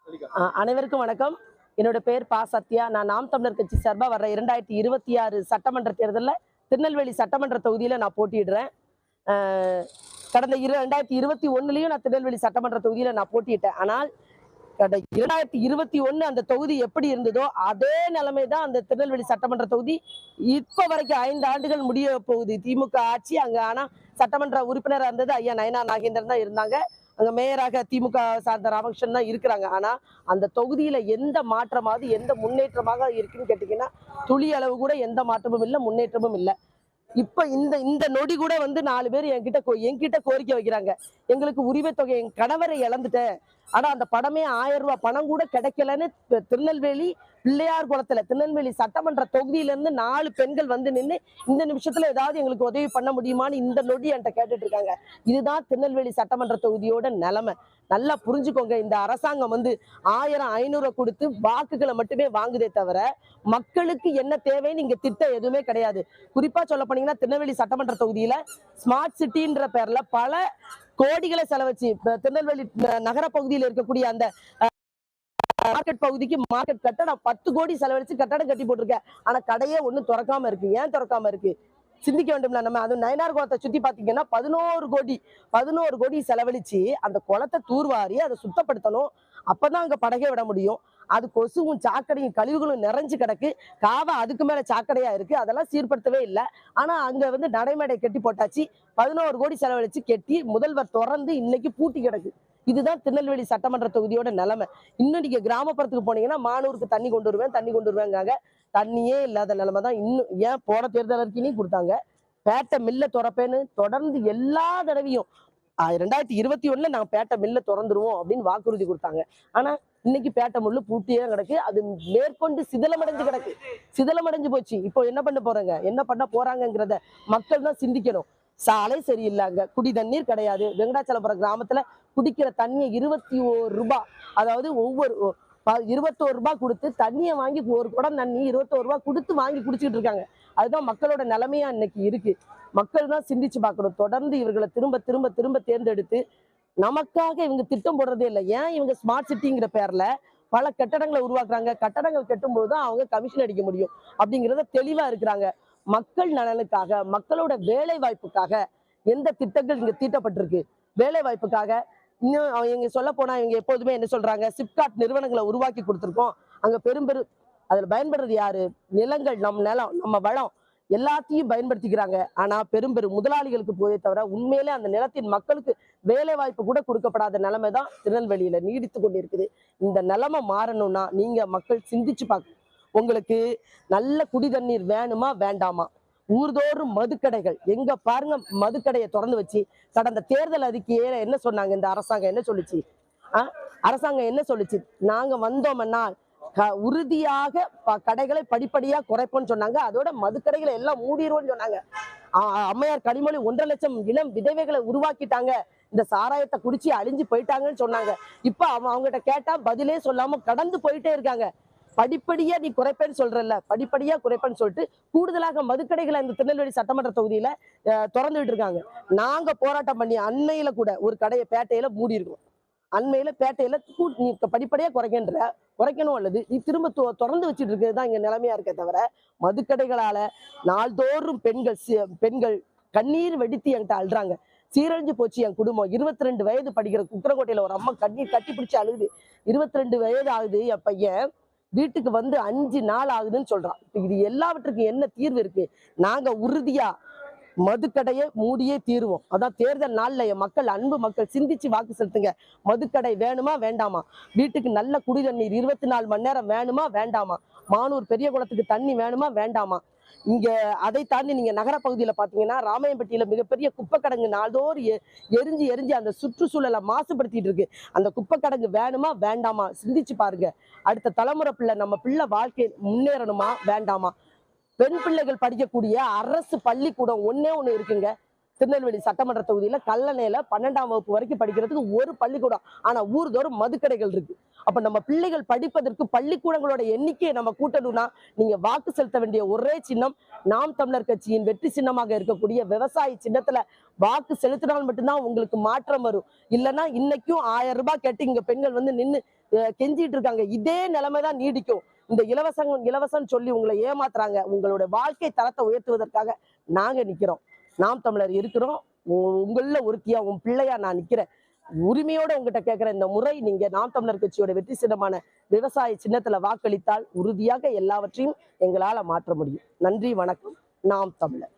அனைவருக்கும் வணக்கம். என்னோட பேர் பா சத்யா. நான் நாம் தமிழர் கட்சி சார்பா வர்ற 2026 சட்டமன்ற தேர்தலில் திருநெல்வேலி சட்டமன்ற தொகுதியில நான் போட்டியிடுறேன். கடந்த 2021லயும் நான் திருநெல்வேலி சட்டமன்ற தொகுதியில நான் போட்டியிட்டேன். ஆனால் கடந்த 2021 அந்த தொகுதி எப்படி இருந்ததோ அதே நிலைமை தான் அந்த திருநெல்வேலி சட்டமன்ற தொகுதி இப்ப வரைக்கும் 5 ஆண்டுகள் முடிய போகுது. திமுக ஆட்சி அங்க. ஆனா சட்டமன்ற உறுப்பினராக இருந்தது ஐயா நயனார் நாகேந்திரன் தான் இருந்தாங்க. அங்க மேயராக திமுக சார்ந்த ராமகிருஷ்ணன் தான் இருக்கிறாங்க. ஆனா அந்த தொகுதியில எந்த மாற்றமாவது எந்த முன்னேற்றமாக இருக்குன்னு கேட்டீங்கன்னா துளி அளவு கூட எந்த மாற்றமும் இல்லை, முன்னேற்றமும் இல்லை. இப்ப இந்த இந்த நொடி கூட வந்து 4 பேர் என்கிட்ட கோரிக்கை வைக்கிறாங்க. எங்களுக்கு உரிமை தொகை, என் கணவரை இழந்துட்டேன், ஆனா அந்த படமே 1000 ரூபாய் பணம் கூட கிடைக்கலன்னு திருநெல்வேலி பிள்ளையார் குளத்துல திருநெல்வேலி சட்டமன்ற தொகுதியில இருந்து 4 பெண்கள் வந்து நின்று இந்த நிமிஷத்துல ஏதாவது எங்களுக்கு உதவி பண்ண முடியுமான்னு இந்த நொடி என்கிட்ட கேட்டுட்டு இருக்காங்க. இதுதான் திருநெல்வேலி சட்டமன்ற தொகுதியோட நிலைமை. நல்லா புரிஞ்சுக்கோங்க. இந்த அரசாங்கம் வந்து 1000 500 கொடுத்து வாக்குகளை மட்டுமே வாங்குதே தவிர மக்களுக்கு என்ன தேவைன்னு இங்க திட்டம் எதுவுமே கிடையாது. குறிப்பா சொல்ல போனீங்கன்னா திருநெல்வேலி சட்டமன்ற தொகுதியில ஸ்மார்ட் சிட்டின்ற பேர்ல பல கோடிகளை செலவச்சு திருநெல்வேலி நகர பகுதியில் இருக்கக்கூடிய அந்த மார்க்கெட் பகுதிக்கு மார்க்கெட் கட்டடம் 10 கோடி செலவழிச்சு கட்டடம் கட்டி போட்டிருக்கேன். ஆனா கடையே ஒண்ணும் திறக்காம இருக்கு. ஏன் திறக்காம இருக்கு? சிந்திக்க வேண்டும்ல. நம்ம அது நயனார் குளத்தை சுத்தி பாத்தீங்கன்னா 11 கோடி செலவழிச்சு அந்த குளத்தை தூர்வாரி அதை சுத்தப்படுத்தணும். அப்பதான் அங்க படகே விட முடியும். அது கொசுவும் சாக்கடையும் கழிவுகளும் நிறைஞ்சு கிடக்கு. காவை அதுக்கு மேல சாக்கடையா இருக்கு. அதெல்லாம் சீர்படுத்தவே இல்லை. ஆனா அங்க வந்து நடைமேடை கட்டி போட்டாச்சு. 11 கோடி செலவழிச்சு கெட்டி முதல்வர் திறந்து இன்னைக்கு பூட்டி கிடக்கு. இதுதான் திருநெல்வேலி சட்டமன்ற தொகுதியோட நிலைமை. இன்னும் நீங்க கிராமப்புறத்துக்கு போனீங்கன்னா மானூருக்கு தண்ணி கொண்டு வருவேங்காங்க. தண்ணியே இல்லாத நிலைமை தான். இன்னும் ஏன் போன தேர்தல் அறிக்கையிலையும் கொடுத்தாங்க, பேட்டை மில்ல திறப்பேன்னு தொடர்ந்து எல்லா தடவையும் 2021 நாங்க பேட்டை மில்ல திறந்துருவோம் அப்படின்னு வாக்குறுதி கொடுத்தாங்க. ஆனா இன்னைக்கு பேட்டை முள்ளு பூட்டியே கிடக்கு. அது மேற்கொண்டு சிதலமடைஞ்சு போச்சு. இப்போ என்ன பண்ண போறாங்கிறத மக்கள் தான் சிந்திக்கணும். சாலை சரியில்லைங்க, குடி தண்ணீர் கிடையாது. வெங்கடாச்சலபுரம் கிராமத்துல குடிக்கிற தண்ணியை 21 ரூபாய், அதாவது ஒவ்வொரு 21 ரூபாய் கொடுத்து தண்ணியை வாங்கி, ஒரு குடம் தண்ணி 21 ரூபாய் கொடுத்து வாங்கி குடிச்சுட்டு இருக்காங்க. அதுதான் மக்களோட நிலைமையா இன்னைக்கு இருக்கு. மக்கள் தான் சிந்திச்சு பார்க்கணும். தொடர்ந்து இவர்களை திரும்ப திரும்ப திரும்ப தேர்ந்தெடுத்து நமக்காக இவங்க திட்டம் போடுறதே இல்லை. ஏன் இவங்க ஸ்மார்ட் சிட்டிங்கிற பேர்ல பல கட்டடங்களை உருவாக்குறாங்க. கட்டடங்கள் கட்டும்போது தான் அவங்க கமிஷன் அடிக்க முடியும் அப்படிங்கிறத தெளிவா இருக்கிறாங்க. மக்கள் நலனுக்காக, மக்களோட வேலை வாய்ப்புக்காக எந்த திட்டங்கள் இங்க தீட்டப்பட்டிருக்கு? வேலை வாய்ப்புக்காக. இன்னும் இவங்க சொல்ல போனா இவங்க எப்போதுமே என்ன சொல்றாங்க, சிப்காட் நிறுவனங்களை உருவாக்கி கொடுத்துருக்கோம். அங்க அதுல பயன்படுறது யாரு? நிலங்கள், நம் நிலம், நம்ம வளம் எல்லாத்தையும் பயன்படுத்திக்கிறாங்க. ஆனா பெரும் முதலாளிகளுக்கு போதே தவிர உண்மையிலே அந்த நிலத்தின் மக்களுக்கு வேலை வாய்ப்பு கூட கொடுக்கப்படாத நிலைமை தான் திருநெல்வேலியில நீடித்து கொண்டிருக்குது. இந்த நிலைமை மாறணும்னா நீங்க மக்கள் சிந்திச்சு பார்க்கணும். உங்களுக்கு நல்ல குடி தண்ணீர் வேணுமா வேண்டாமா? ஊர்தோறும் மதுக்கடைகள் எங்க பாருங்க, மதுக்கடையை திறந்து வச்சு கடந்த தேர்தல் அறிக்கையில என்ன சொன்னாங்க? இந்த அரசாங்கம் என்ன சொல்லுச்சு? அரசாங்கம் என்ன சொல்லுச்சு? நாங்க வந்தோம்னா உறுதியாக கடைகளை படிப்படியா குறைப்போம்னு சொன்னாங்க. அதோட மதுக்கடைகளை எல்லாம் மூடிடுவோம்னு சொன்னாங்க. அம்மையார் கனிமொழி 1.5 லட்சம் இளம் விதவைகளை உருவாக்கிட்டாங்க. இந்த சாராயத்தை குடிச்சு அழிஞ்சு போயிட்டாங்கன்னு சொன்னாங்க. இப்ப அவங்ககிட்ட கேட்டா பதிலே சொல்லாம கடந்து போயிட்டே இருக்காங்க. படிப்படியா நீ குறைப்பேன்னு சொல்றல்ல, படிப்படியா குறைப்பேன்னு சொல்லிட்டு கூடுதலாக மதுக்கடைகளை இந்த திருநெல்வேலி சட்டமன்ற தொகுதியில திறந்துட்டு இருக்காங்க. நாங்க போராட்டம் பண்ணி அண்மையில கூட ஒரு கடையை பேட்டையில மூடி இருக்கோம். அண்மையில பேட்டையில நீ படிப்படியா குறைக்கணும், அல்லது நீ திரும்ப திறந்து வச்சுட்டு இருக்கிறதுதான் இங்க நிலைமையா இருக்க தவிர மதுக்கடைகளால நாள்தோறும் பெண்கள் கண்ணீர் வெடித்து என்கிட்ட அழுறாங்க. சீரழிஞ்சு போச்சு என் குடும்பம். 22 வயது படிக்கிற குக்கரக்கோட்டையில ஒரு அம்மா கண்ணீர் கட்டி பிடிச்சு அழுகுது. 22 வயது ஆகுது. என் பையன் வீட்டுக்கு வந்து 5 நாள் ஆகுதுன்னு சொல்றான். இது எல்லாவற்றுக்கும் என்ன தீர்வு இருக்கு? நாங்க உறுதியா மதுக்கடையை மூடியே தீருவோம். அதான் தேர்தல் நாள்ல என் மக்கள், அன்பு மக்கள் சிந்திச்சு வாக்கு செலுத்துங்க. மதுக்கடை வேணுமா வேண்டாமா? வீட்டுக்கு நல்ல குடி தண்ணீர் 24 மணி நேரம் வேணுமா வேண்டாமா? மானூர் பெரிய குளத்துக்கு தண்ணி வேணுமா வேண்டாமா? இங்க அதை தாண்டி நீங்க நகர பகுதியில பாத்தீங்கன்னா ராமையம்பட்டியில மிகப்பெரிய குப்பை கடங்கு நாள்தோறும் எரிஞ்சு அந்த சுற்றுச்சூழலை மாசுபடுத்திட்டு இருக்கு. அந்த குப்பை கடங்கு வேணுமா வேண்டாமா? சிந்திச்சு பாருங்க. அடுத்த தலைமுறை பிள்ளை, நம்ம பிள்ளை வாழ்க்கை முன்னேறணுமா வேண்டாமா? பெண் பிள்ளைகள் படிக்கக்கூடிய அரசு பள்ளிக்கூடம் ஒண்ணே ஒண்ணு இருக்குங்க. திருநெல்வேலி சட்டமன்ற தொகுதியில கல்லணையில 12ஆம் வகுப்பு வரைக்கும் படிக்கிறதுக்கு ஒரு பள்ளிக்கூடம், ஆனா ஊர்தோறும் மதுக்கடைகள் இருக்கு. அப்ப நம்ம பிள்ளைகள் படிப்பதற்கு பள்ளிக்கூடங்களோட எண்ணிக்கையை நம்ம கூட்டணும்னா நீங்க வாக்கு செலுத்த வேண்டிய ஒரே சின்னம் நாம் தமிழர் கட்சியின் வெற்றி சின்னமாக இருக்கக்கூடிய விவசாயி சின்னத்துல வாக்கு செலுத்தினால் மட்டும்தான் உங்களுக்கு மாற்றம் வரும். இல்லைன்னா இன்னைக்கும் 1000 ரூபாய் கேட்டு இங்க பெண்கள் வந்து நின்று கெஞ்சிட்டு இருக்காங்க. இதே நிலைமைதான் நீடிக்கும். இந்த இலவசம் சொல்லி உங்களை ஏமாத்துறாங்க. உங்களுடைய வாழ்க்கை தரத்தை உயர்த்துவதற்காக நாங்க நிக்கிறோம். நாம் தமிழர் இருக்கிறோம். உங்கள ஒருத்தியா உன் பிள்ளையா நான் நிக்கிறேன். உரிமையோட உங்ககிட்ட கேட்கிறேன், இந்த முறை நீங்க நாம் தமிழர் கட்சியோட வெற்றி சின்னமான விவசாய சின்னத்துல வாக்களித்தால் உறுதியாக எல்லாவற்றையும் எங்களால மாற்ற முடியும். நன்றி, வணக்கம். நாம் தமிழர்.